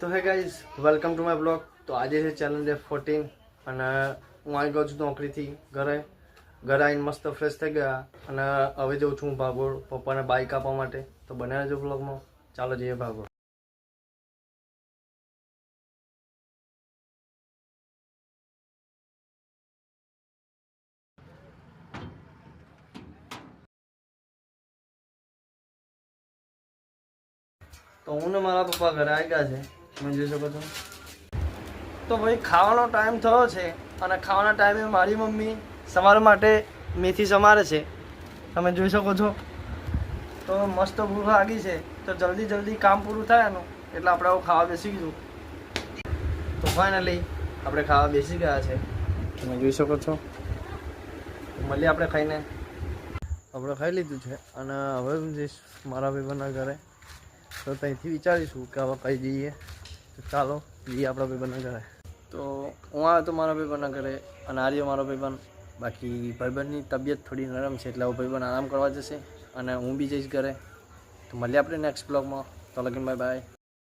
તો hey guys, welcome to my blog. તો આજે છે ચેલેન્જ ડે 14 અને હું આવી ગયો છું નોકરીથી ઘરે આવીને મસ્ત ફ્રેશ થઈ ગયા અને હવે જઉં છું ભાગોળ પપ્પાને બાઇક આપવા માટે. તો બને રહેજો બ્લોગમાં. ચાલો જઈએ ભાગોળ. તો હું ને મારા પપ્પા ઘરે આવી ગયા છે, તમે જોઈ શકો છો. તો ભાઈ ખાવાનો ટાઈમ થયો છે અને ખાવાના ટાઈમે મારી મમ્મી સવાર માટે મેથી સમારે છે, તમે જોઈ શકો છો. તો મસ્ત ભૂખ લાગી છે, તો જલ્દી કામ પૂરું થાય એનું એટલે આપણે આવું ખાવા બેસી ગયું. તો ફાઇનલી આપણે ખાવા બેસી ગયા છે, તમે જોઈ શકો છો. મળીએ આપણે ખાઈને. આપણે ખાઈ લીધું છે અને હવે હું જઈશ મારા ભાઈબંધના ઘરે. તો ત્યાંથી વિચારીશું કે હવે કઈ જઈએ. તો ચાલો જઈએ આપણા ભાઈબંધના ઘરે. તો હું આવ્યો તો મારા ભાઈબંધના ઘરે અને આ રહ્યો મારો ભાઈબંધ. બાકી ભાઈબંધની તબિયત થોડી નરમ છે એટલે હું ભાઈબંધ આરામ કરવા જશે અને હું બી જઈશ ઘરે. તો મળીએ આપણે નેક્સ્ટ બ્લોગમાં. તો લગીન બાય બાય.